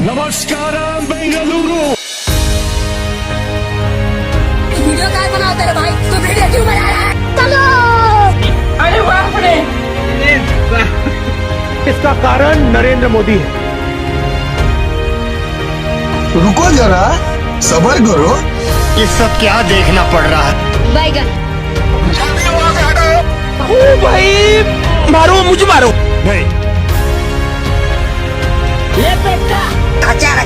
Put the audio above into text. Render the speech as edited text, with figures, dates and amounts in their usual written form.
नमस्कार बेंगलुरु। वीडियो काय बनावता रे भाई, तू वीडियो क्यों बना रहा है? चलो। अरे बाप रे, इसका कारण नरेंद्र मोदी है। रुको जरा, सबर करो। ये सब क्या देखना पड़ रहा है? बैगन। ओ भाई, मारो मुझे मारो। नहीं, ये पेट का अचार